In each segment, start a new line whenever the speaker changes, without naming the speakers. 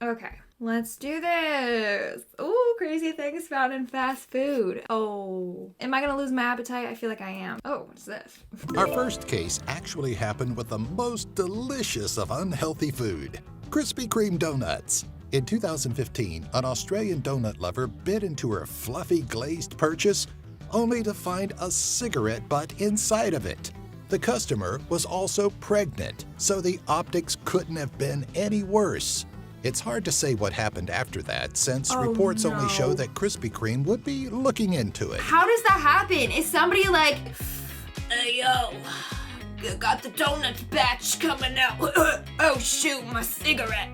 Okay, let's do this. Ooh, crazy things found in fast food. Oh, am I gonna lose my appetite? I feel like I am. Oh, what's this?
Our first case actually happened with the most delicious of unhealthy food, Krispy Kreme donuts. In 2015, an Australian donut lover bit into her fluffy glazed purchase only to find a cigarette butt inside of it. The customer was also pregnant, so the optics couldn't have been any worse. It's hard to say what happened after that, since reports only show that Krispy Kreme would be looking into it.
How does that happen? Is somebody like, hey yo, got the donuts batch coming out. Oh shoot, my cigarette.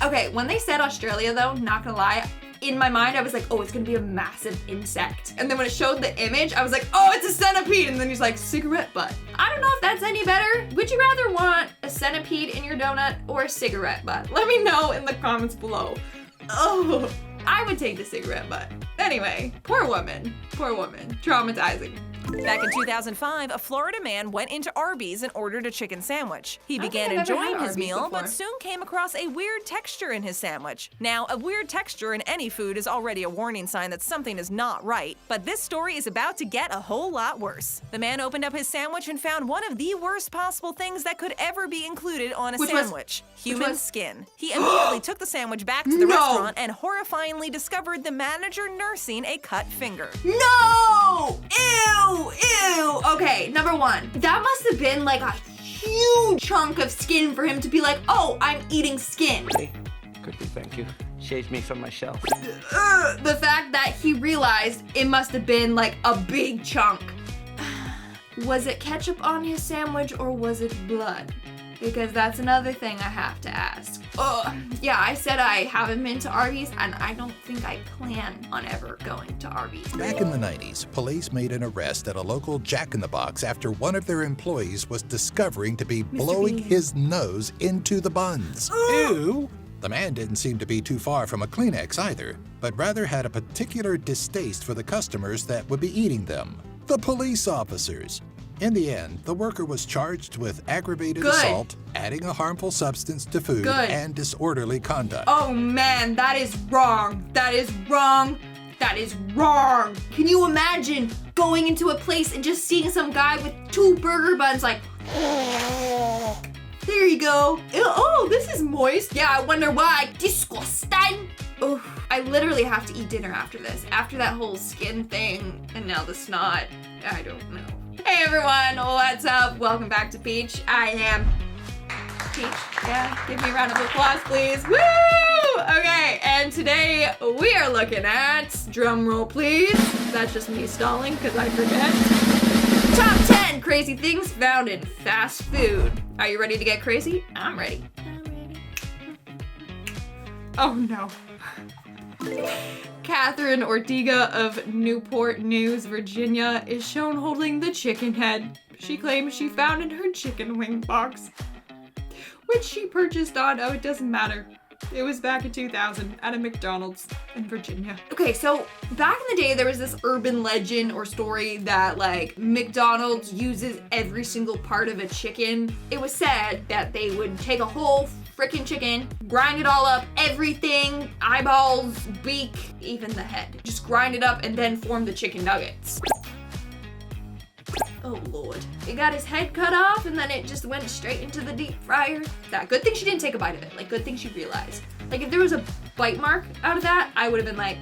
Okay, when they said Australia though, not gonna lie, in my mind I was like, oh, it's gonna be a massive insect. And then when it showed the image, I was like, oh, it's a centipede. And then he's like, cigarette butt. I don't know if that's any better. Would you rather want a centipede in your donut or a cigarette butt? Let me know in the comments below. Oh, I would take the cigarette butt. Anyway, poor woman, traumatizing.
Back in 2005, a Florida man went into Arbys and ordered a chicken sandwich. He began enjoying his meal, but soon came across a weird texture in his sandwich. Now, a weird texture in any food is already a warning sign that something is not right, but this story is about to get a whole lot worse. The man opened up his sandwich and found one of the worst possible things that could ever be included on a sandwich: human skin. He immediately took the sandwich back to the restaurant and horrifyingly discovered the manager nursing a cut finger.
No! Ew! Okay, number one, that must have been like a huge chunk of skin for him to be like, oh, I'm eating skin.
Could be, thank you. Saves me from my shelf.
The fact that he realized it must have been like a big chunk. Was it ketchup on his sandwich or was it blood? Because that's another thing I have to ask. Yeah, I said I haven't been to Arbys, and I don't think I plan on ever going to Arbys.
Back in the 90s, police made an arrest at a local Jack in the Box after one of their employees was discovering to be blowing his nose into the buns. Ew! The man didn't seem to be too far from a Kleenex either, but rather had a particular distaste for the customers that would be eating them, the police officers. In the end, the worker was charged with aggravated assault, adding a harmful substance to food, and disorderly conduct.
Oh man, that is wrong. That is wrong. That is wrong. Can you imagine going into a place and just seeing some guy with 2 burger buns like, oh, there you go. Oh, this is moist. Yeah, I wonder why. Disgusting. Oh, I literally have to eat dinner after this. After that whole skin thing and now the snot. I don't know. Hey everyone, what's up? Welcome back to Peach. I am Peach. Yeah, give me a round of applause, please. Woo! Okay, and today we are looking at, drum roll please. That's just me stalling because I forget. Top 10 crazy things found in fast food. Are you ready to get crazy? I'm ready. Oh no. Catherine Ortega of Newport News, Virginia, is shown holding the chicken head she claims she found in her chicken wing box, which she purchased on, oh, it doesn't matter. It was back in 2000 at a McDonald's in Virginia. Okay, so back in the day, there was this urban legend or story that like McDonald's uses every single part of a chicken. It was said that they would take a whole freaking chicken, grind it all up, everything, eyeballs, beak, even the head. Just grind it up and then form the chicken nuggets. Oh Lord. It got his head cut off and then it just went straight into the deep fryer. That good thing she didn't take a bite of it. Like, good thing she realized. Like, if there was a bite mark out of that, I would have been like,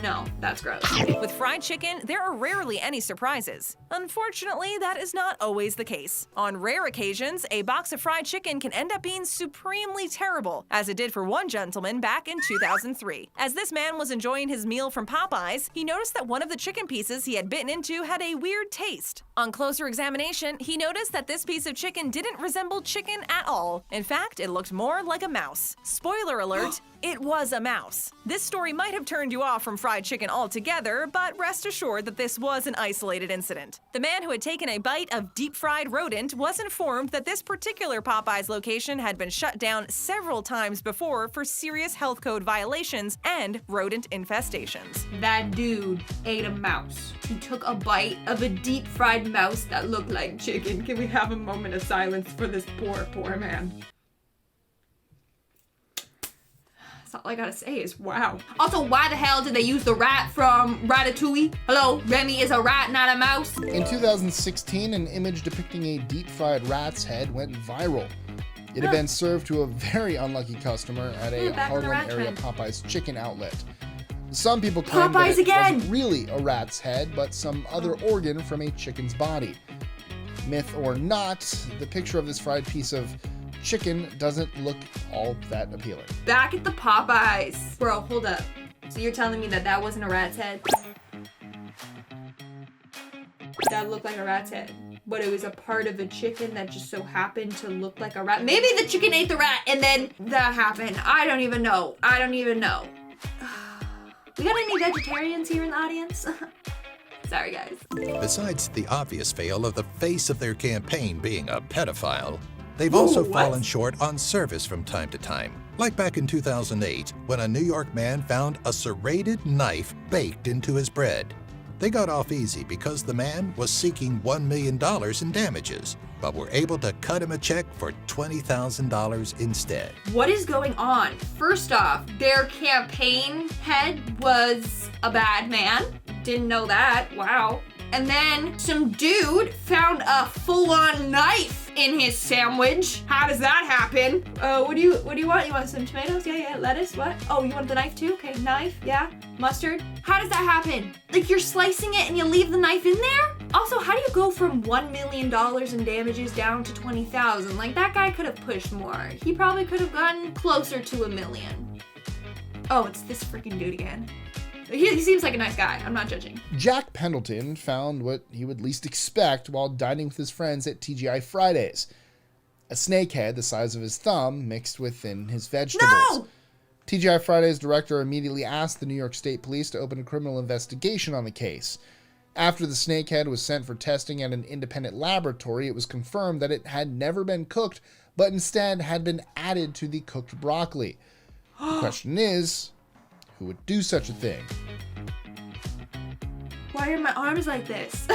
no, that's gross.
With fried chicken, there are rarely any surprises. Unfortunately, that is not always the case. On rare occasions, a box of fried chicken can end up being supremely terrible, as it did for one gentleman back in 2003. As this man was enjoying his meal from Popeyes, he noticed that one of the chicken pieces he had bitten into had a weird taste. On closer examination, he noticed that this piece of chicken didn't resemble chicken at all. In fact, it looked more like a mouse. Spoiler alert, it was a mouse. This story might have turned you off from fried chicken altogether, but rest assured that this was an isolated incident. The man who had taken a bite of deep-fried rodent was informed that this particular Popeyes location had been shut down several times before for serious health code violations and rodent infestations.
That dude ate a mouse. He took a bite of a deep-fried mouse that looked like chicken. Can we have a moment of silence for this poor, poor man? That's all I gotta say is wow. Also, why the hell did they use the rat from Ratatouille? Hello, Remy is a rat, not a mouse.
In 2016, an image depicting a deep-fried rat's head went viral. It had been served to a very unlucky customer at a Harlem area Popeyes chicken outlet. Some people claim that it wasn't really a rat's head, but some other organ from a chicken's body. Myth or not, the picture of this fried piece of chicken doesn't look all that appealing.
Back at the Popeyes. Bro, hold up. So you're telling me that that wasn't a rat's head? That looked like a rat's head, but it was a part of a chicken that just so happened to look like a rat. Maybe the chicken ate the rat and then that happened. I don't even know. We got any vegetarians here in the audience? Sorry, guys.
Besides the obvious fail of the face of their campaign being a pedophile, they've also fallen short on service from time to time. Like back in 2008, when a New York man found a serrated knife baked into his bread. They got off easy because the man was seeking $1 million in damages, but were able to cut him a check for $20,000 instead.
What is going on? First off, their campaign head was a bad man. Didn't know that. Wow. And then some dude found a full-on knife in his sandwich. How does that happen? What do you want? You want some tomatoes? Yeah. Lettuce? What? Oh, you want the knife too? Okay, knife. Yeah. Mustard. How does that happen? Like you're slicing it and you leave the knife in there? Also, how do you go from $1 million in damages down to 20,000? Like that guy could have pushed more. He probably could have gotten closer to $1 million. Oh, it's this freaking dude again. He seems like a nice guy. I'm not judging.
Jack Pendleton found what he would least expect while dining with his friends at TGI Fridays. A snakehead the size of his thumb mixed within his vegetables.
No!
TGI Fridays director immediately asked the New York State Police to open a criminal investigation on the case. After the snakehead was sent for testing at an independent laboratory, it was confirmed that it had never been cooked, but instead had been added to the cooked broccoli. The question is, who would do such a thing?
Why are my arms like this?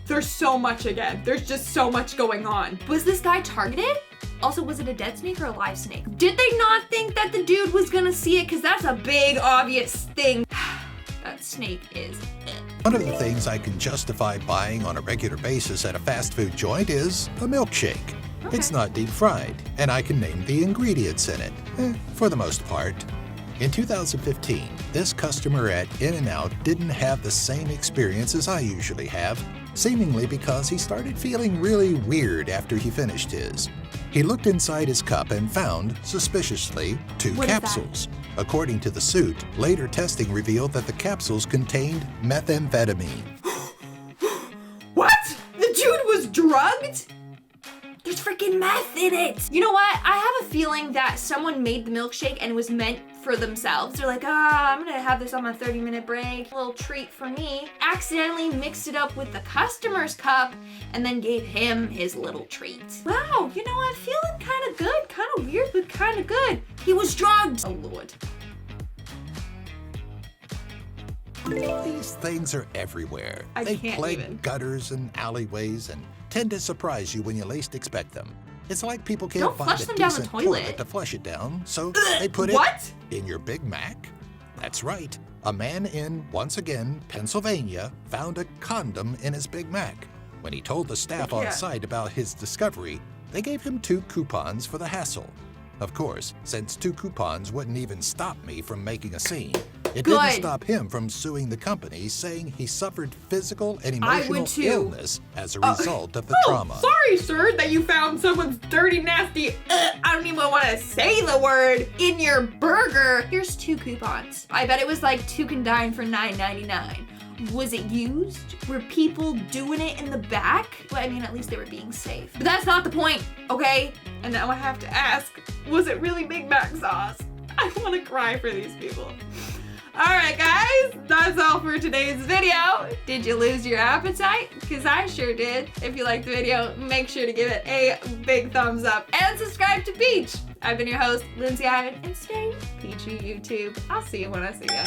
There's so much again. There's just so much going on. Was this guy targeted? Also, was it a dead snake or a live snake? Did they not think that the dude was gonna see it? Because that's a big, obvious thing. That snake is it.
One of the things I can justify buying on a regular basis at a fast food joint is a milkshake.
Okay.
It's not deep fried, and I can name the ingredients in it, for the most part. In 2015, this customer at In-N-Out didn't have the same experience as I usually have, seemingly because he started feeling really weird after he finished his. He looked inside his cup and found, suspiciously, 2 capsules. According to the suit, later testing revealed that the capsules contained methamphetamine.
What? The dude was drugged? There's freaking meth in it. You know what? I have a feeling that someone made the milkshake and it was meant for themselves. They're like, I'm gonna have this on my 30-minute break, a little treat for me. Accidentally mixed it up with the customer's cup and then gave him his little treat. Wow, you know, I'm feeling kind of good, kind of weird, but kind of good. He was drugged. Oh, Lord.
These things are everywhere.
I
They
can't
plague
even.
gutters and alleyways and tend to surprise you when you least expect them. It's like people can't
Don't
find
flush
a
them down the
decent
toilet.
to flush it down, so they put it
What?
in your Big Mac. That's right. A man in, once again, Pennsylvania, found a condom in his Big Mac. When he told the staff on site about his discovery, they gave him 2 coupons for the hassle. Of course, since 2 coupons wouldn't even stop me from making a scene, it didn't stop him from suing the company, saying he suffered physical and emotional illness as a result of the trauma.
Sorry, sir, that you found someone's dirty, nasty, I don't even want to say the word, in your burger. Here's 2 coupons. I bet it was like 2 can dine for $9.99. Was it used? Were people doing it in the back? Well, I mean, at least they were being safe. But that's not the point, okay? And now I have to ask, was it really Big Mac sauce? I want to cry for these people. Alright guys, that's all for today's video. Did you lose your appetite? Because I sure did. If you liked the video, make sure to give it a big thumbs up and subscribe to Peach. I've been your host, Lindsay Ivan, and stay peachy YouTube. I'll see you when I see you.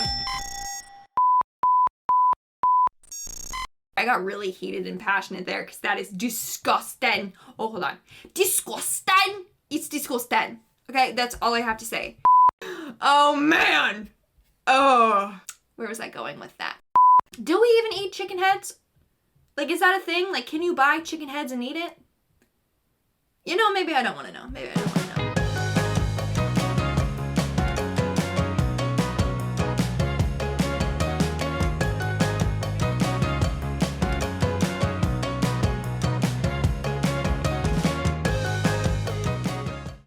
I got really heated and passionate there because that is disgusting. Oh, hold on. Disgusting. It's disgusting. Okay, that's all I have to say. Oh man! Oh. Where was I going with that? Do we even eat chicken heads? Like, is that a thing? Like, can you buy chicken heads and eat it? You know, maybe I don't want to know. Maybe I don't want to know.